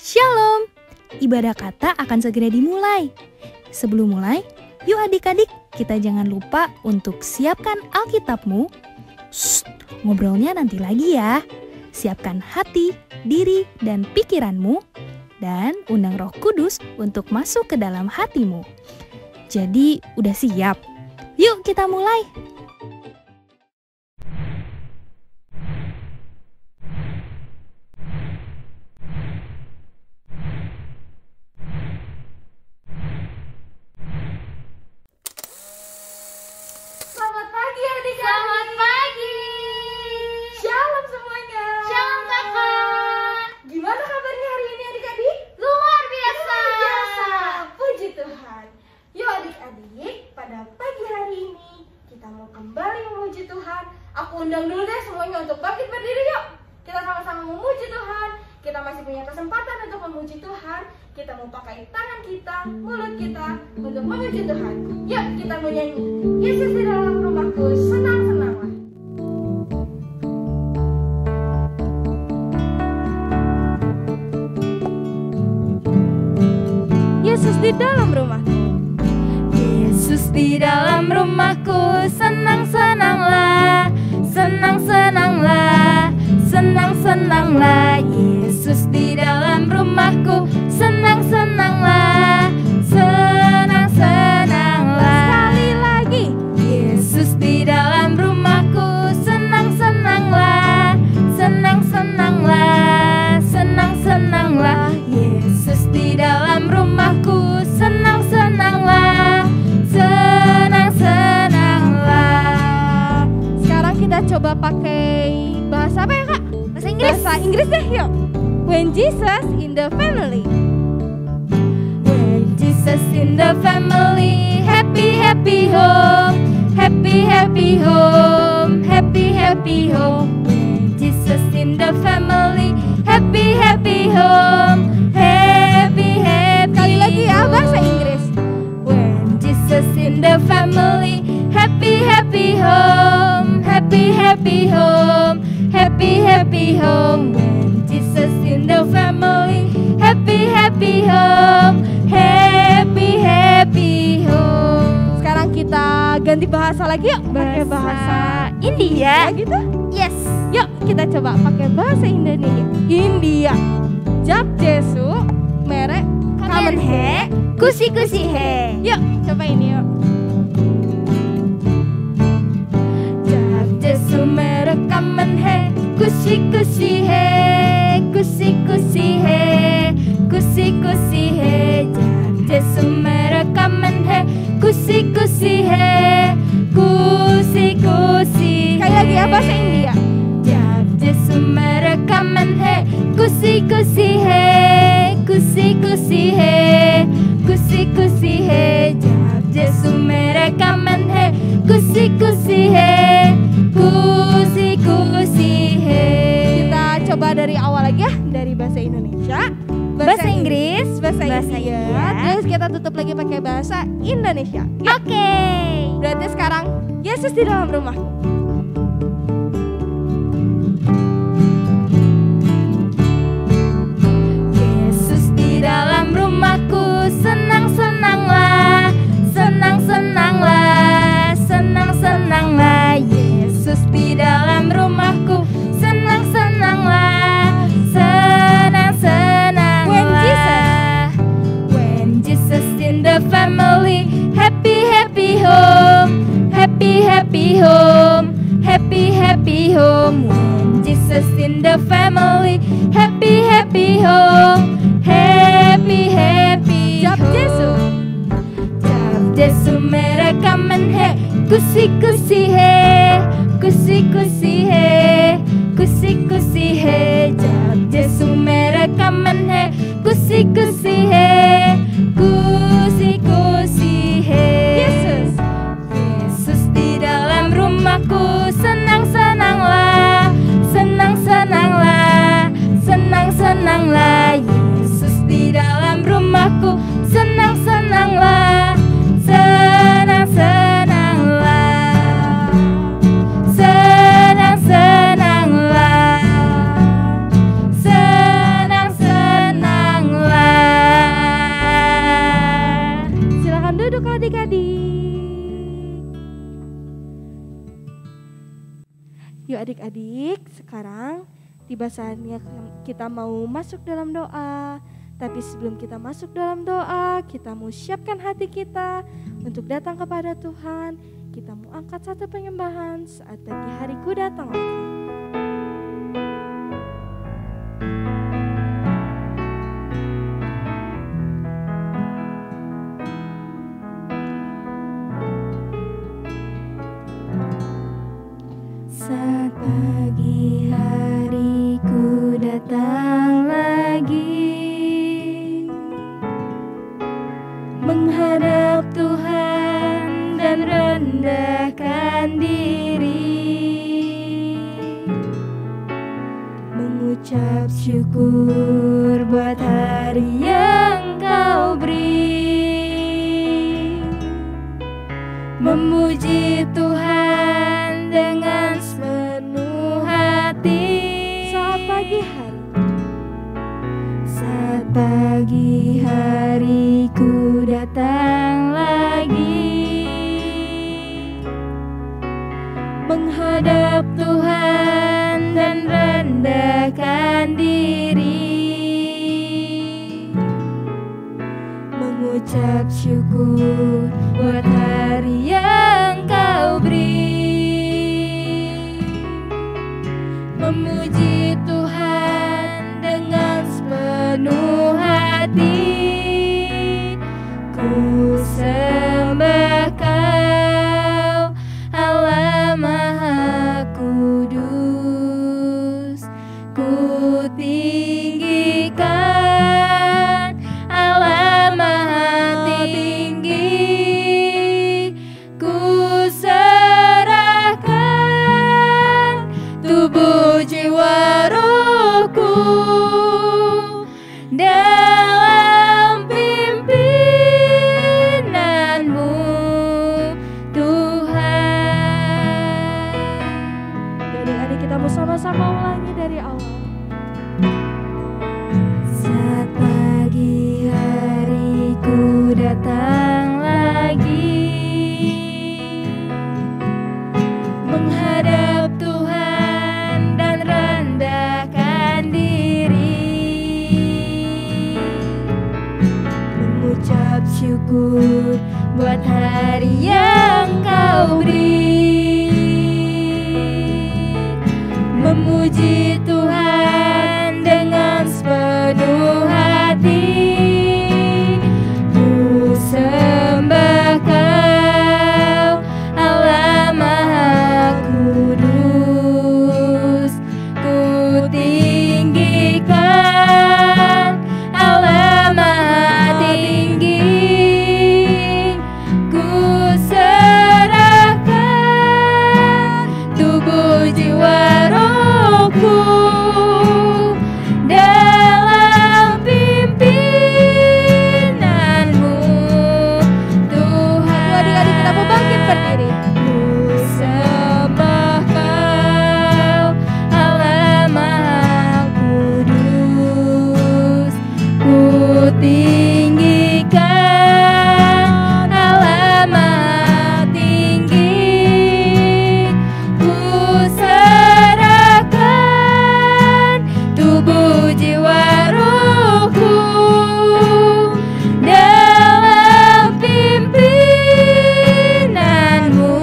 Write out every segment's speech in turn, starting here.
Shalom! Ibadah kata akan segera dimulai. Sebelum mulai, yuk adik-adik, kita jangan lupa untuk siapkan Alkitabmu. Ngobrolnya nanti lagi ya. Siapkan hati, diri, dan pikiranmu. Dan undang Roh Kudus untuk masuk ke dalam hatimu. Jadi, udah siap? Yuk kita mulai! Selamat pagi adik-adik. Selamat pagi. Shalom semuanya. Shalom kakak. Gimana kabarnya hari ini adik-adik? Luar biasa. Luar biasa. Puji Tuhan. Yuk adik-adik, pada pagi hari ini kita mau kembali memuji Tuhan. Aku undang dulu deh semuanya untuk bangkit berdiri yuk. Kita sama-sama memuji Tuhan. Kita masih punya kesempatan untuk memuji Tuhan. Kita mau pakai tangan kita, mulut kita untuk memuji Tuhan. Yuk kita mau nyanyi. Yesus di dalam rumahku, senang-senanglah. Yesus di dalam rumahku. Yesus di dalam rumahku, senang-senanglah, senang-senanglah, senang-senanglah. Yesus di dalam rumahku, senang-senanglah, senang-senanglah. Sekali lagi. Yesus di dalam rumahku, senang-senanglah, senang-senanglah, senang-senanglah. Yesus di dalam rumahku, senang-senanglah, senang-senanglah. Sekarang kita coba pakai bahasa apa ya kak? Bahasa Inggris. Bahasa Inggris deh yuk. When Jesus in the family. When Jesus in the family, happy, happy home, happy, happy home, happy, happy home. When Jesus in the family, happy, happy home, happy, happy. Sekali lagi ya bahasa home. Inggris. When Jesus in the family, happy, happy home, happy, happy home, happy, happy home. When Jesus in the family, happy, happy home, happy, happy home. Sekarang kita ganti bahasa lagi yuk. Pakai bahasa India. gitu. Yes. Yuk kita coba pakai bahasa Indonesia. India. Jab Jesu merek Kamen he, kusi kusi he. Yuk coba ini yuk. Jab Jesu mere kamen he, kusi kusi he, kusi kusi he, kusi kusi he. Jab Jesu mere kamen he, kusi kusi he, kusi kusi. Sekali lagi ya bahasa India. Jab Jesu mere kamen he, kusi kusi he, kusi kusi he, kusi kusi he. Jab Jesu mere kamen he, kusi kusi he, kusi kusi he. Kita coba dari awal lagi ya, dari bahasa Indonesia, Bahasa Inggris, bahasa bahasa India. India. Terus kita tutup lagi pakai bahasa Indonesia. Oke. Berarti sekarang Yesus di dalam rumahku. Yesus di dalam rumahku, senang-senanglah, senang-senanglah, senang-senanglah. Yesus di dalam rumahku, senang-senanglah, senang-senanglah. When Jesus in the family, happy, happy home, happy, happy home, happy, happy home. When Jesus in the family, happy, happy home, happy, happy Jab Jesu. home. Jab Jesu mere kamen he, kusi kusi he, kusi kusi he, kusi kusi he. Jab Jesu mere kamen he, kusi kusi he, kusi kusi he. Yesus. Yesus di dalam rumahku, senang-senanglah, senang-senanglah, senang-senanglah. Yesus di dalam rumahku, senang-senanglah, senang-senanglah, senang-senanglah, senang-senanglah. Yuk adik-adik, sekarang tiba saatnya kita mau masuk dalam doa. Tapi sebelum kita masuk dalam doa, kita mau siapkan hati kita untuk datang kepada Tuhan. Kita mau angkat satu penyembahan saat pagi hariku datang lagi. Saat pagi hariku datang lagi, menghadap Tuhan dan rendahkan diri, mengucap syukur buat hari yang Kau beri, memuji Tuhan dengan sepenuh hati. Saat pagi hariku datang lagi, menghadap Tuhan dan rendahkan diri, mengucap syukur buat hari yang Kau beri, memuji Tuhan dengan sepenuh hati. Ku sembah Kau, Allah Maha Kudus. Ku tinggikan Allah Maha Tinggi. Ku serahkan tubuh jiwa rohku dalam pimpinanmu, Tuhan. Adik-adik, kita mau sama-sama ulangi dari awal. Saat pagi hariku datang lagi, menghadap Tuhan dan rendahkan diri, mengucap syukur buat hari yang Kau beri, memuji Tuhan dengan sepenuh hati. Ku sembah Kau, Allah Maha Kudus. Ku tinggikan Allah Maha Tinggi. Ku serahkan tubuh jiwa rohku dalam pimpinanmu, Tuhan. Adik-adik, kita mau bangkit berdiri. Ku sembah Kau, Allah Maha Kudus. Ku tinggikan Allah Maha Tinggi. Ku serahkan tubuh jiwa rohku dalam pimpinanmu,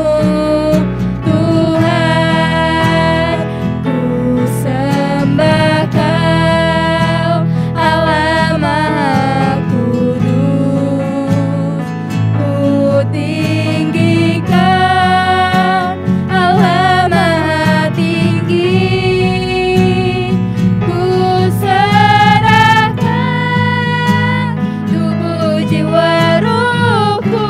Tuhan. Ku sembah Kau, Allah Maha Kudus. Ku tinggikan Allah Maha Tinggi. Ku serahkan tubuh jiwa rohku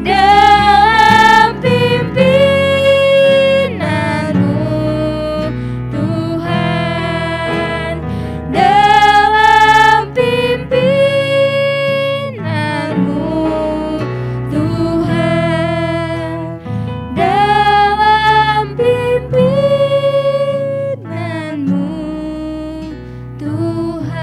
dalam pimpinanmu, Tuhan. Dalam pimpinanmu, Tuhan. Dalam pimpinanmu, Tuhan.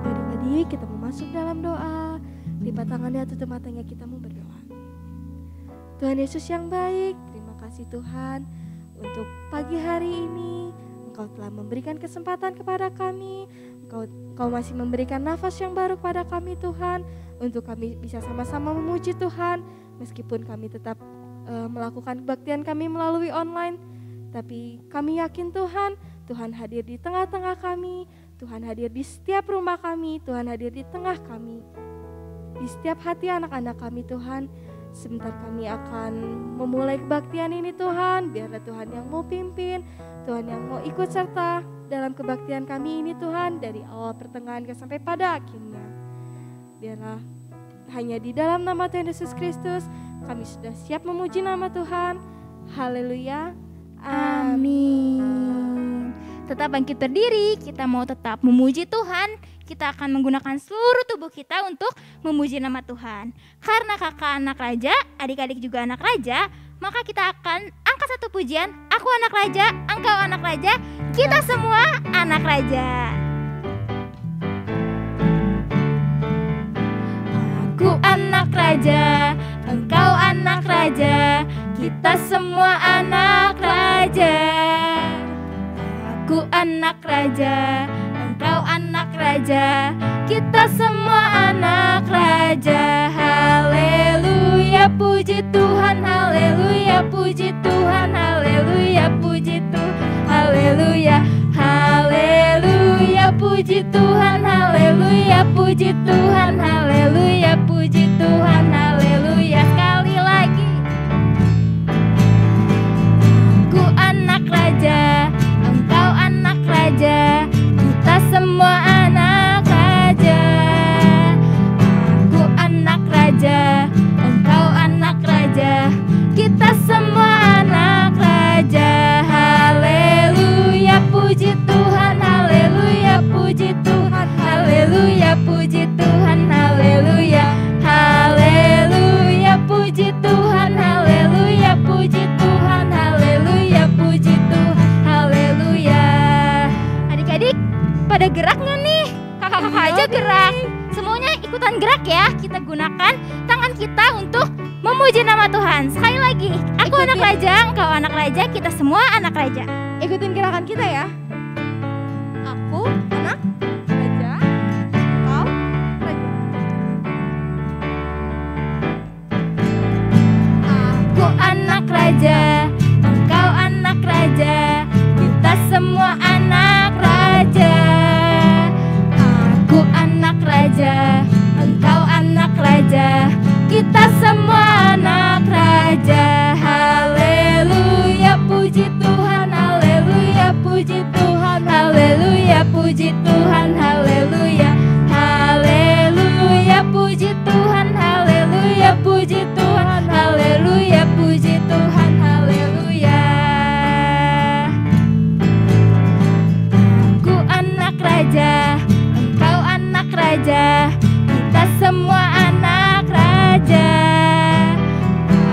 Adik-adik, kita mau masuk dalam doa. Lipat tangannya, tutup matanya, kita mau berdoa. Tuhan Yesus yang baik, terima kasih Tuhan untuk pagi hari ini. Engkau telah memberikan kesempatan kepada kami. Engkau masih memberikan nafas yang baru kepada kami Tuhan, untuk kami bisa sama-sama memuji Tuhan. Meskipun kami tetap melakukan kebaktian kami melalui online, tapi kami yakin Tuhan, Tuhan hadir di tengah-tengah kami, Tuhan hadir di setiap rumah kami, Tuhan hadir di tengah kami, di setiap hati anak-anak kami Tuhan. Sebentar kami akan memulai kebaktian ini Tuhan, biarlah Tuhan yang mau pimpin, Tuhan yang mau ikut serta dalam kebaktian kami ini Tuhan, dari awal pertengahan sampai pada akhirnya. Biarlah hanya di dalam nama Tuhan Yesus Kristus kami sudah siap memuji nama Tuhan. Haleluya. Amin. Tetap bangkit berdiri, kita mau tetap memuji Tuhan. Kita akan menggunakan seluruh tubuh kita untuk memuji nama Tuhan. Karena kakak anak raja, adik-adik juga anak raja, maka kita akan angkat satu pujian. Aku anak raja, engkau anak raja, kita semua anak raja. Aku anak raja, engkau anak raja, kita semua anak raja. Aku anak raja, engkau anak raja, kita semua anak raja. Haleluya, puji Tuhan, haleluya, puji Tuhan, haleluya, puji Tuhan, haleluya, haleluya, puji Tuhan, haleluya, puji Tuhan, haleluya, puji Tuhan, haleluya. Sekali lagi. Aku anak raja, engkau anak raja, kita semua anak raja. Aku anak raja, engkau anak raja, kita semua anak raja. Haleluya, puji Tuhan, haleluya, puji Tuhan, haleluya, puji Tuhan, haleluya, haleluya, puji Tuhan, haleluya, puji Tuhan, haleluya, puji Tuhan, haleluya. Adik-adik pada gerak nggak nih? Kakak-kakak aja gerak. Semuanya ikutan gerak ya. Kita gunakan tangan kita untuk memuji nama Tuhan. Sekali lagi, aku anak raja, engkau anak raja, kita semua anak raja. Ikutin gerakan kita ya. Aku anak raja, kau raja. Aku anak raja, engkau anak raja, kita semua anak raja. Aku anak raja, engkau anak raja, kita semua anak raja. Haleluya, puji Tuhan, haleluya, puji Tuhan, haleluya, puji Tuhan, haleluya, haleluya, puji Tuhan, haleluya, puji Tuhan, haleluya, puji Tuhan, haleluya. Aku anak raja, engkau anak raja, kita semua anak raja.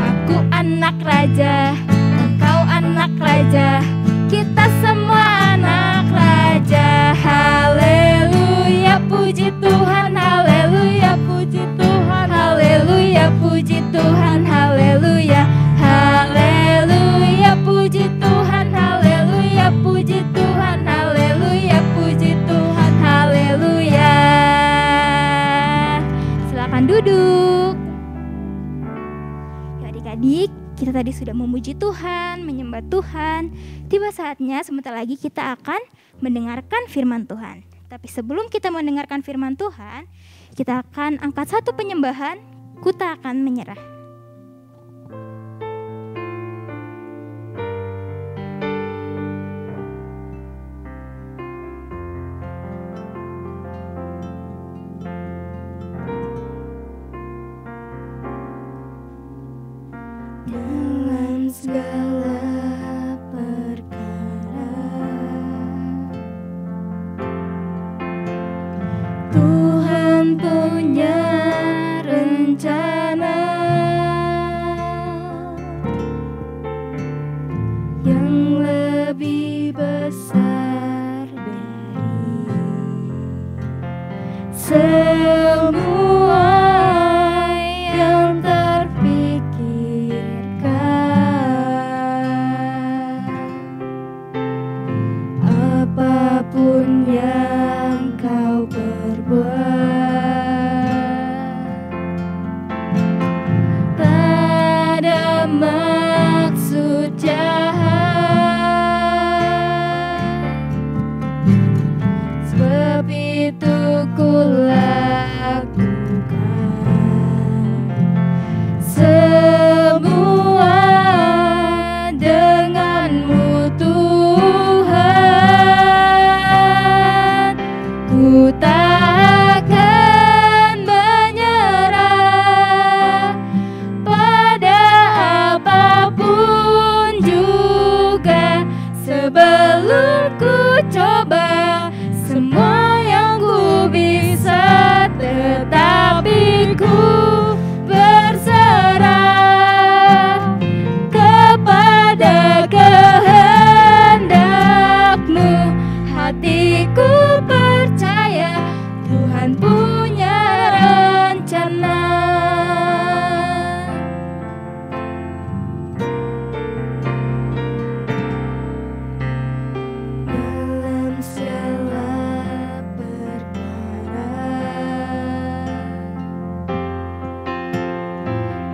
Aku anak raja, engkau anak raja, kita semua anak raja. Haleluya, puji Tuhan, haleluya, puji Tuhan, haleluya, puji Tuhan, haleluya, haleluya, puji Tuhan, haleluya, puji Tuhan, haleluya, puji Tuhan, haleluya. Silakan duduk. Ya adik-adik, kita tadi sudah memuji Tuhan, menyembah Tuhan. Tiba saatnya sebentar lagi kita akan mendengarkan firman Tuhan. Tapi sebelum kita mendengarkan firman Tuhan, kita akan angkat satu penyembahan, ku tak akan menyerah. Dengan segala perkara Tuhan punya rencana yang lebih besar dari semua yang terpikir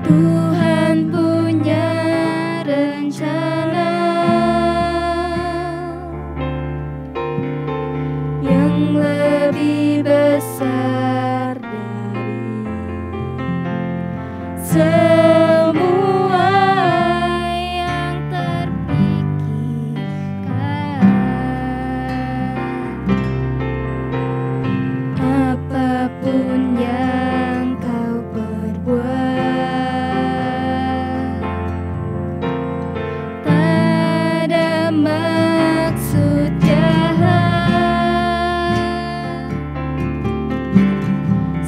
Tuhan punya rencana yang lebih besar dari semua yang terpikirkan. Apapun yang kau perbuat, tak ada maksud jahat,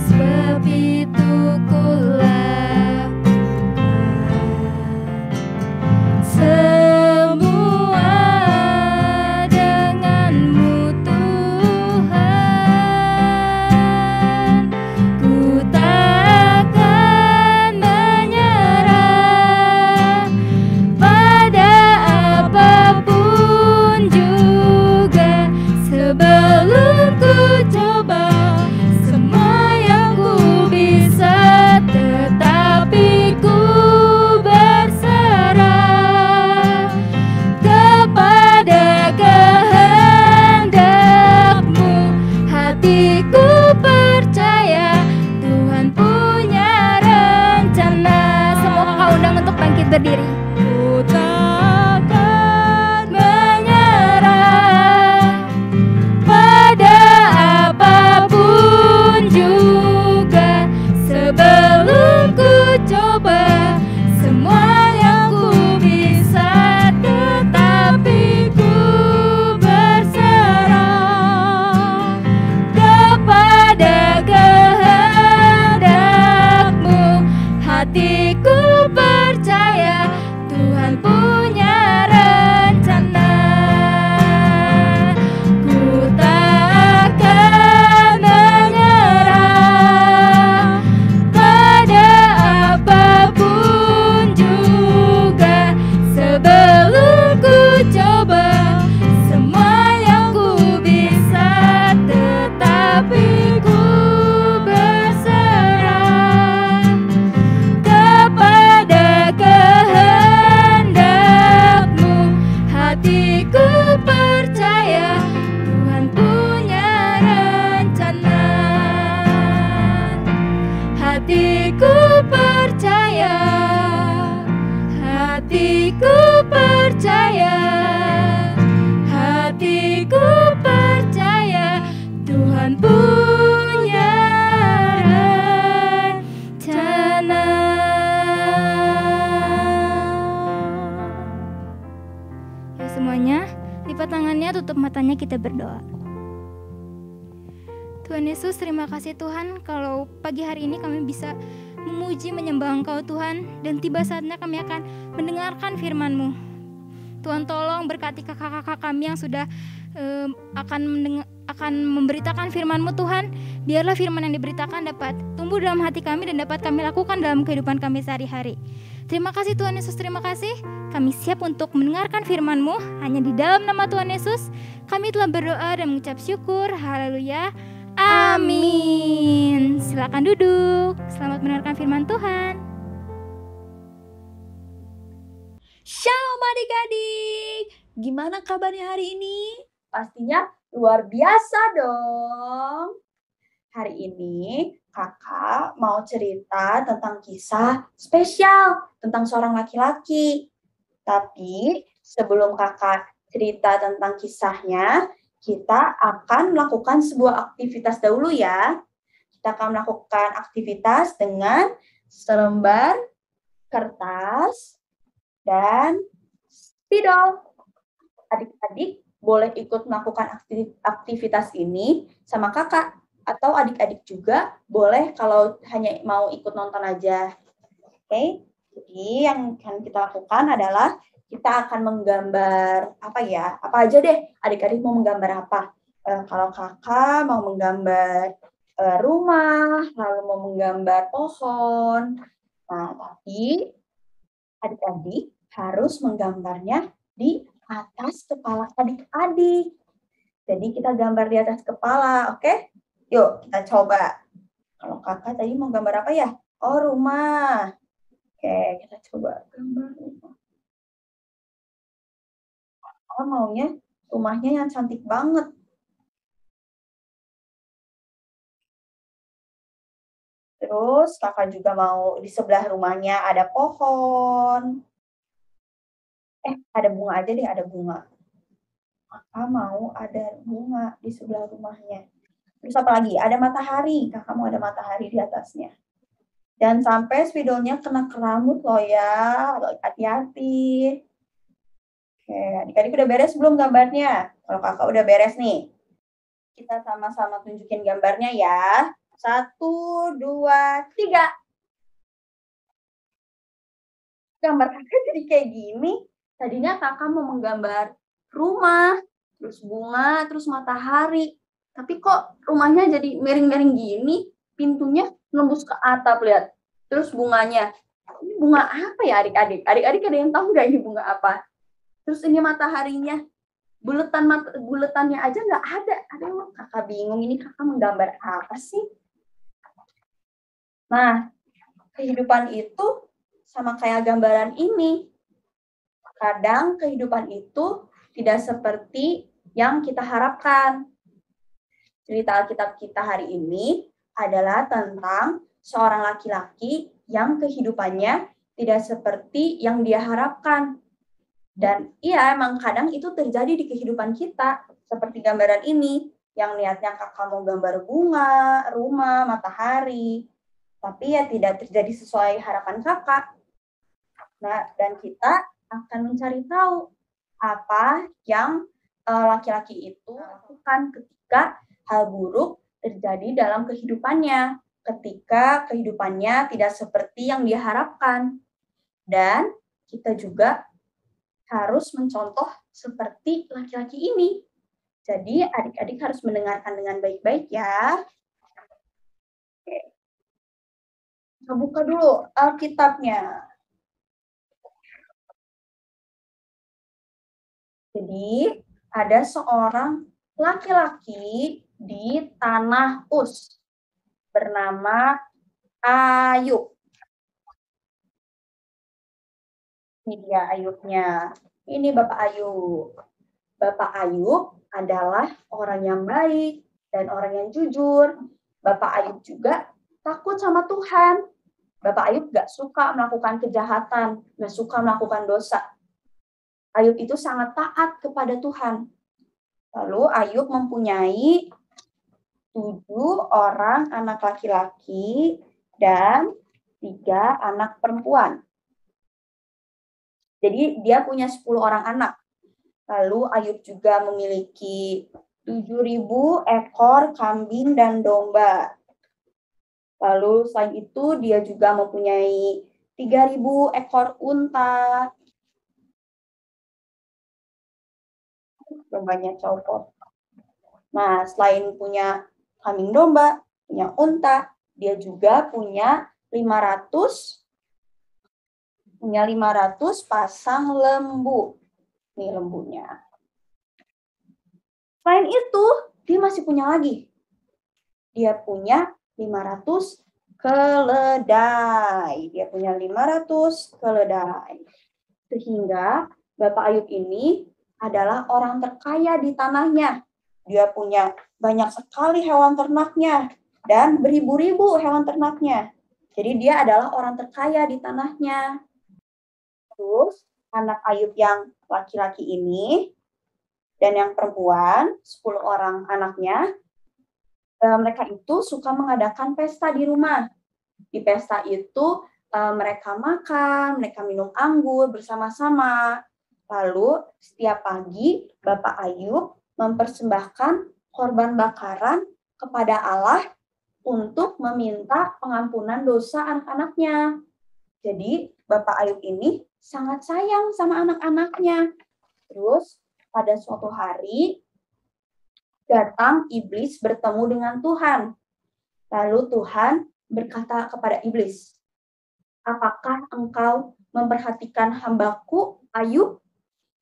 sebab itu kulakukan semua denganmu Tuhan. Ku takkan menyerah pada apapun juga, sebelum ku coba semua yang ku bisa, tetapi ku berserah kepada kehendakmu. Hatiku percaya Tuhan punya rencana. Semua kakak undang untuk bangkit berdiri. Ku takkan menyerah pada apapun juga, sebelum ku coba semua yang ku bisa, tetapi ku berserah kepada kehendakmu. Hatiku percaya Tuhan punya rencana. Ku takkan menyerah pada apapun juga, sebelum ku coba semua yang ku bisa, tetapi ku berserah kepada kehendakmu. Hatiku percaya Tuhan punya rencana. Hatiku percaya, hatiku percaya, hatiku percaya Tuhan punya rencana. Ya semuanya, lipat tangannya, tutup matanya, kita berdoa. Tuhan Yesus, terima kasih Tuhan kalau pagi hari ini kami bisa memuji menyembah Engkau Tuhan, dan tiba saatnya kami akan mendengarkan firman-Mu. Tuhan tolong berkati kakak-kakak kami yang sudah akan memberitakan firman-Mu Tuhan. Biarlah firman yang diberitakan dapat tumbuh dalam hati kami dan dapat kami lakukan dalam kehidupan kami sehari-hari. Terima kasih Tuhan Yesus, terima kasih. Kami siap untuk mendengarkan firman-Mu. Hanya di dalam nama Tuhan Yesus kami telah berdoa dan mengucap syukur. Haleluya. Amin. Silakan duduk. Selamat mendengarkan firman Tuhan. Shalom adik-adik, gimana kabarnya hari ini? Pastinya luar biasa dong. Hari ini kakak mau cerita tentang kisah spesial tentang seorang laki-laki. Tapi sebelum kakak cerita tentang kisahnya, kita akan melakukan sebuah aktivitas dahulu ya. Kita akan melakukan aktivitas dengan selembar kertas dan spidol. Adik-adik boleh ikut melakukan aktivitas ini sama kakak, atau adik-adik juga boleh kalau hanya mau ikut nonton aja. Oke? Jadi yang akan kita lakukan adalah kita akan menggambar apa ya? Apa aja deh? Adik-adik mau menggambar apa? Kalau kakak mau menggambar rumah, lalu mau menggambar pohon. Nah, tapi adik-adik harus menggambarnya di atas kepala adik-adik. Jadi kita gambar di atas kepala, oke? Yuk, kita coba. Kalau kakak tadi mau gambar apa ya? Oh, rumah. Oke, kita coba gambar rumah. Oh, maunya rumahnya yang cantik banget. Terus kakak juga mau di sebelah rumahnya ada pohon. Ada bunga aja deh, ada bunga. Kakak mau ada bunga di sebelah rumahnya. Terus apa lagi? Ada matahari. Kakak mau ada matahari di atasnya. Dan sampai spidolnya kena ke rambut loh ya. Hati-hati. Oke, adik-adik udah beres belum gambarnya? Kalau kakak udah beres nih. Kita sama-sama tunjukin gambarnya ya. 1, 2, 3. Gambar kakak jadi kayak gini. Tadinya kakak mau menggambar rumah, terus bunga, terus matahari. Tapi kok rumahnya jadi miring-miring gini? Pintunya nembus ke atap, lihat. Terus bunganya. Ini bunga apa ya adik-adik? Adik-adik ada yang tahu nggak ini bunga apa? Terus ini mataharinya. Buletannya aja nggak ada. Aduh, kakak bingung ini kakak menggambar apa sih? Nah, kehidupan itu sama kayak gambaran ini. Kadang kehidupan itu tidak seperti yang kita harapkan. Cerita Alkitab kita hari ini adalah tentang seorang laki-laki yang kehidupannya tidak seperti yang dia harapkan. Dan iya, emang kadang itu terjadi di kehidupan kita. Seperti gambaran ini, yang niatnya kakak mau gambar bunga, rumah, matahari. Tapi ya tidak terjadi sesuai harapan kakak. Nah, dan kita akan mencari tahu apa yang laki-laki itu lakukan ketika hal buruk terjadi dalam kehidupannya, ketika kehidupannya tidak seperti yang dia harapkan. Dan kita juga harus mencontoh seperti laki-laki ini. Jadi adik-adik harus mendengarkan dengan baik-baik ya. Oke. Kita buka dulu Alkitabnya. Jadi ada seorang laki-laki di tanah Uz bernama Ayub. Ini dia Ayubnya. Ini Bapak Ayub. Bapak Ayub adalah orang yang baik dan orang yang jujur. Bapak Ayub juga takut sama Tuhan. Bapak Ayub gak suka melakukan kejahatan, gak suka melakukan dosa. Ayub itu sangat taat kepada Tuhan. Lalu Ayub mempunyai 7 orang anak laki-laki dan 3 anak perempuan. Jadi dia punya 10 orang anak. Lalu Ayub juga memiliki 7.000 ekor kambing dan domba. Lalu selain itu dia juga mempunyai 3.000 ekor unta. Dombanya copot. Nah, selain punya kambing domba, punya unta, dia juga punya 500 pasang lembu. Ini lembunya. Selain itu, dia masih punya lagi. Dia punya 500 keledai. Sehingga Bapak Ayub ini adalah orang terkaya di tanahnya. Dia punya banyak sekali hewan ternaknya dan beribu-ribu hewan ternaknya. Jadi dia adalah orang terkaya di tanahnya. Terus anak Ayub yang laki-laki ini dan yang perempuan, 10 orang anaknya, mereka itu suka mengadakan pesta di rumah. Di pesta itu mereka makan, mereka minum anggur bersama-sama. Lalu setiap pagi Bapak Ayub mempersembahkan korban bakaran kepada Allah untuk meminta pengampunan dosa anak-anaknya. Jadi Bapak Ayub ini sangat sayang sama anak-anaknya. Terus pada suatu hari datang iblis bertemu dengan Tuhan. Lalu Tuhan berkata kepada iblis, "Apakah engkau memperhatikan hambaku Ayub?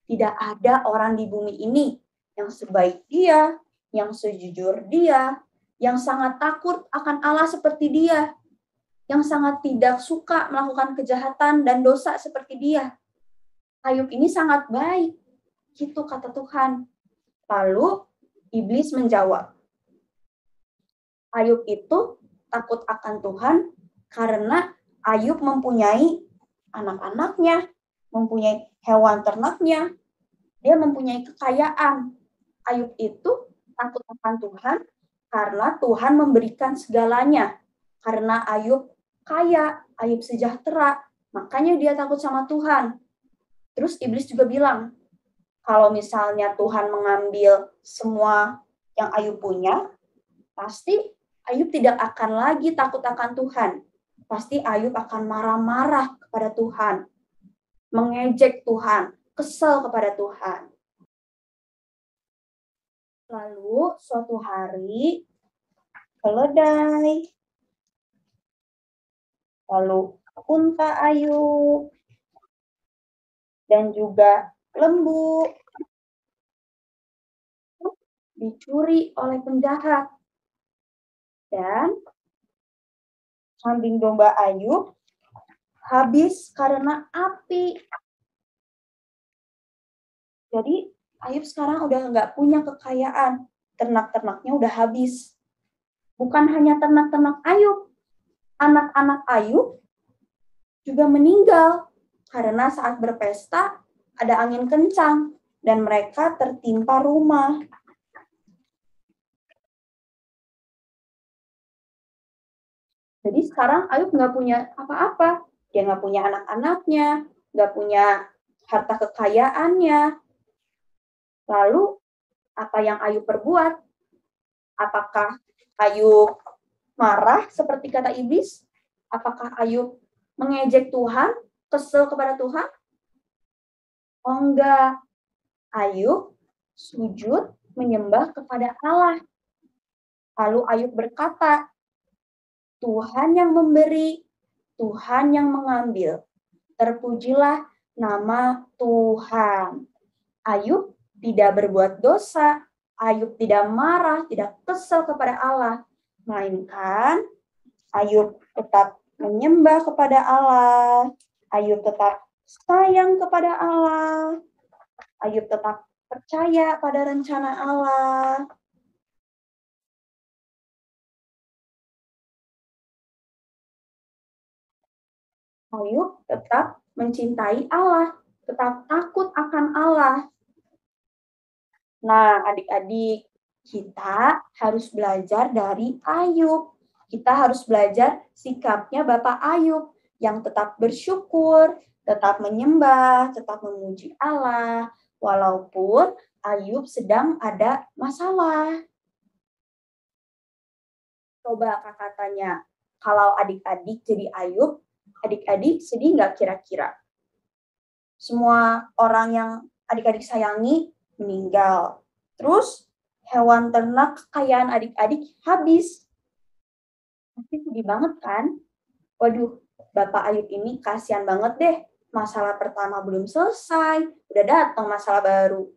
Tidak ada orang di bumi ini yang sebaik dia, yang sejujur dia, yang sangat takut akan Allah seperti dia. yang sangat tidak suka melakukan kejahatan dan dosa seperti dia. Ayub ini sangat baik, gitu kata Tuhan. Lalu iblis menjawab, Ayub itu takut akan Tuhan karena Ayub mempunyai anak-anaknya, mempunyai hewan ternaknya, dia mempunyai kekayaan. Ayub itu takut akan Tuhan karena Tuhan memberikan segalanya. Karena Ayub kaya, Ayub sejahtera, makanya dia takut sama Tuhan. Terus iblis juga bilang, kalau misalnya Tuhan mengambil semua yang Ayub punya, pasti Ayub tidak akan lagi takut akan Tuhan. Pasti Ayub akan marah-marah kepada Tuhan, mengejek Tuhan, kesal kepada Tuhan. Lalu suatu hari, keledai, lalu unta Ayub, dan juga lembu dicuri oleh penjahat. Dan kambing domba Ayub habis karena api. Jadi Ayub sekarang udah nggak punya kekayaan. Ternak-ternaknya udah habis. Bukan hanya ternak-ternak Ayub. Anak-anak Ayub juga meninggal. Karena saat berpesta ada angin kencang. Dan mereka tertimpa rumah. Jadi sekarang Ayub nggak punya apa-apa. Dia nggak punya anak-anaknya, nggak punya harta kekayaannya. Lalu, apa yang Ayub perbuat? Apakah Ayub marah seperti kata iblis? Apakah Ayub mengejek Tuhan, kesel kepada Tuhan? Oh enggak. Ayub sujud menyembah kepada Allah. Lalu Ayub berkata, Tuhan yang memberi, Tuhan yang mengambil. Terpujilah nama Tuhan. Ayub tidak berbuat dosa, Ayub tidak marah, tidak kesal kepada Allah. Melainkan Ayub tetap menyembah kepada Allah. Ayub tetap sayang kepada Allah. Ayub tetap percaya pada rencana Allah. Ayub tetap mencintai Allah, tetap takut akan Allah. Nah, adik-adik, kita harus belajar dari Ayub. Kita harus belajar sikapnya Bapak Ayub yang tetap bersyukur, tetap menyembah, tetap memuji Allah, walaupun Ayub sedang ada masalah. Coba kakak tanya, kalau adik-adik jadi Ayub, adik-adik sedih nggak kira-kira? Semua orang yang adik-adik sayangi meninggal. Terus hewan ternak kekayaan adik-adik habis. Pasti sedih banget kan? Waduh, Bapak Ayub ini kasihan banget deh. Masalah pertama belum selesai, udah datang masalah baru.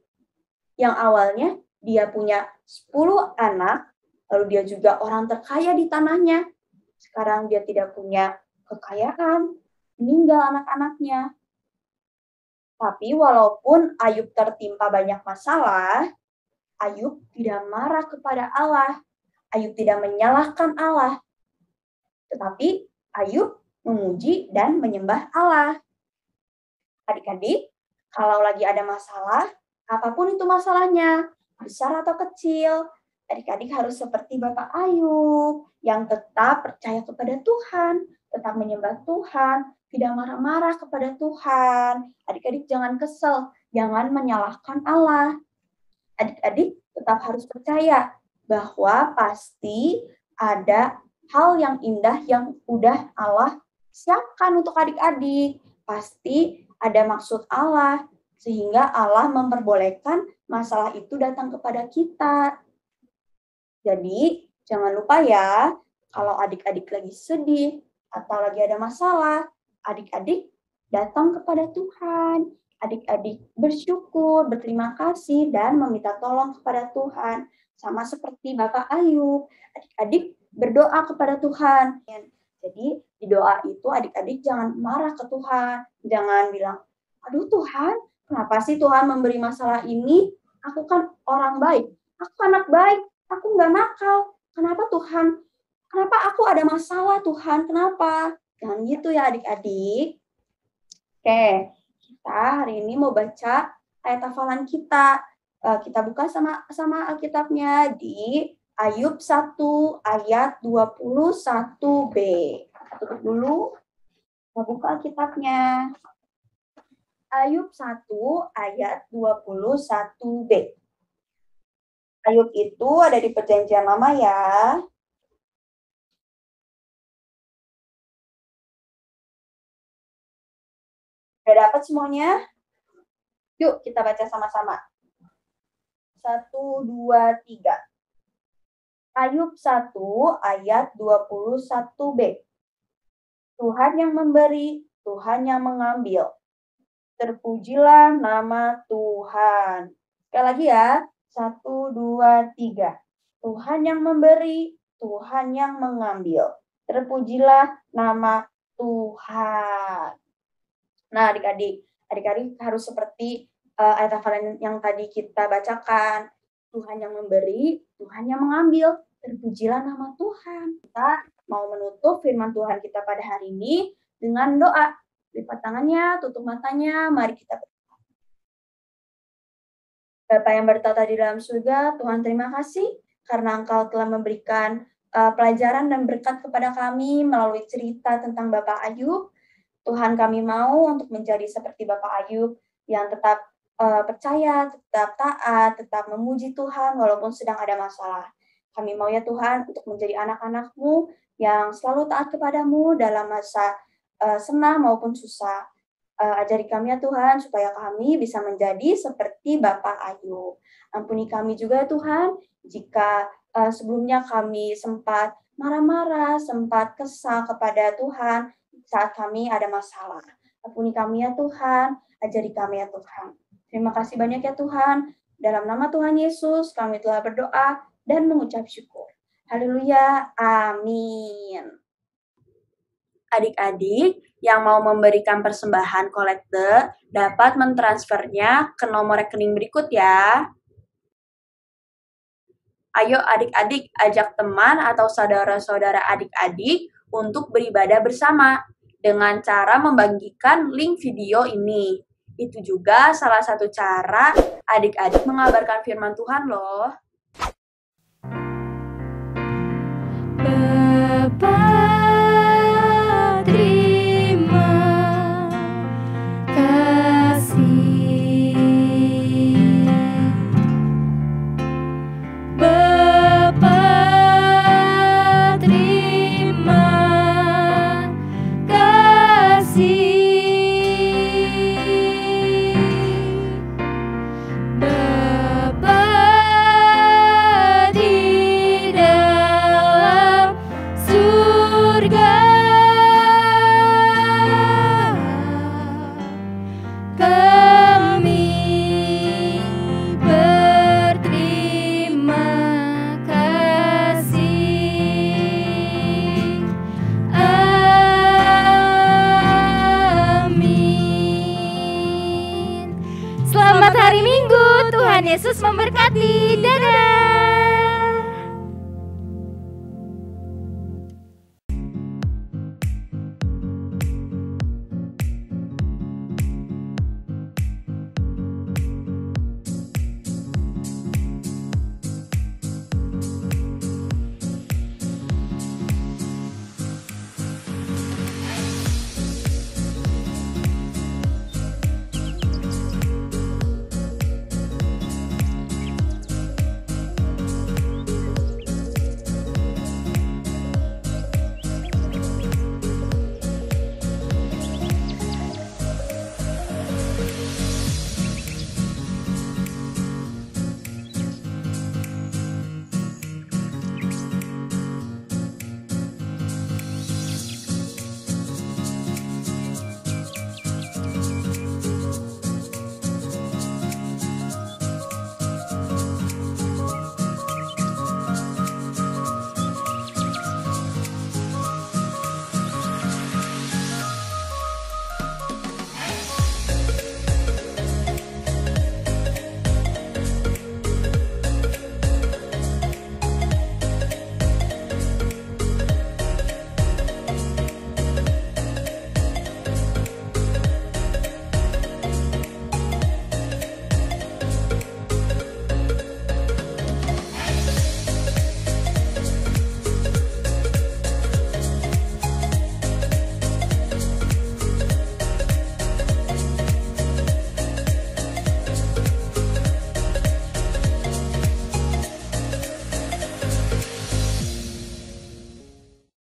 Yang awalnya dia punya 10 anak, lalu dia juga orang terkaya di tanahnya. Sekarang dia tidak punya kekayaan, meninggal anak-anaknya. Tapi walaupun Ayub tertimpa banyak masalah, Ayub tidak marah kepada Allah. Ayub tidak menyalahkan Allah. Tetapi Ayub memuji dan menyembah Allah. Adik-adik, kalau lagi ada masalah, apapun itu masalahnya, besar atau kecil, adik-adik harus seperti Bapak Ayub yang tetap percaya kepada Tuhan, tetap menyembah Tuhan, tidak marah-marah kepada Tuhan. Adik-adik jangan kesel, jangan menyalahkan Allah. Adik-adik tetap harus percaya bahwa pasti ada hal yang indah yang udah Allah siapkan untuk adik-adik. Pasti ada maksud Allah, sehingga Allah memperbolehkan masalah itu datang kepada kita. Jadi, jangan lupa ya, kalau adik-adik lagi sedih atau lagi ada masalah, adik-adik datang kepada Tuhan. Adik-adik bersyukur, berterima kasih, dan meminta tolong kepada Tuhan. Sama seperti Bapak Ayub, adik-adik berdoa kepada Tuhan. Jadi di doa itu adik-adik jangan marah ke Tuhan. Jangan bilang, aduh Tuhan, kenapa sih Tuhan memberi masalah ini? Aku kan orang baik, aku anak baik, aku nggak nakal. Kenapa Tuhan? Kenapa aku ada masalah Tuhan? Kenapa? Jangan gitu ya adik-adik. Oke, kita hari ini mau baca ayat hafalan kita. Kita buka sama Alkitabnya di Ayub 1 ayat 21b. Tutup dulu. Mau buka Alkitabnya. Ayub 1 ayat 21b. Ayub itu ada di Perjanjian Lama ya. Udah dapat semuanya? Yuk kita baca sama-sama. 1, 2, 3. Ayub 1 ayat 21b. Tuhan yang memberi, Tuhan yang mengambil. Terpujilah nama Tuhan. Sekali lagi ya. 1, 2, 3. Tuhan yang memberi, Tuhan yang mengambil. Terpujilah nama Tuhan. Nah, adik-adik harus seperti ayat hafalan yang tadi kita bacakan. Tuhan yang memberi, Tuhan yang mengambil. Terpujilah nama Tuhan. Kita mau menutup firman Tuhan kita pada hari ini dengan doa. Lipat tangannya, tutup matanya, mari kita berdoa. Bapa yang bertata di dalam surga, Tuhan terima kasih karena Engkau telah memberikan pelajaran dan berkat kepada kami melalui cerita tentang Bapak Ayub. Tuhan, kami mau untuk menjadi seperti Bapak Ayub yang tetap percaya, tetap taat, tetap memuji Tuhan walaupun sedang ada masalah. Kami mau ya Tuhan untuk menjadi anak-anak-Mu yang selalu taat kepadamu dalam masa senang maupun susah. Ajari kami ya Tuhan supaya kami bisa menjadi seperti Bapak Ayub. Ampuni kami juga ya Tuhan jika sebelumnya kami sempat marah-marah, sempat kesal kepada Tuhan saat kami ada masalah. Ampuni kami ya Tuhan, ajari kami ya Tuhan. Terima kasih banyak ya Tuhan. Dalam nama Tuhan Yesus kami telah berdoa dan mengucap syukur. Haleluya, amin. Adik-adik yang mau memberikan persembahan kolekte dapat mentransfernya ke nomor rekening berikut ya. Ayo adik-adik ajak teman atau saudara-saudara adik-adik untuk beribadah bersama dengan cara membagikan link video ini. Itu juga salah satu cara adik-adik mengabarkan firman Tuhan loh. Bapa, terima kasih. Bapa, terima kasih. Bapa di dalam surga, kami berterima kasih. Amin. Selamat hari Minggu, Tuhan Yesus memberkati. Dadah.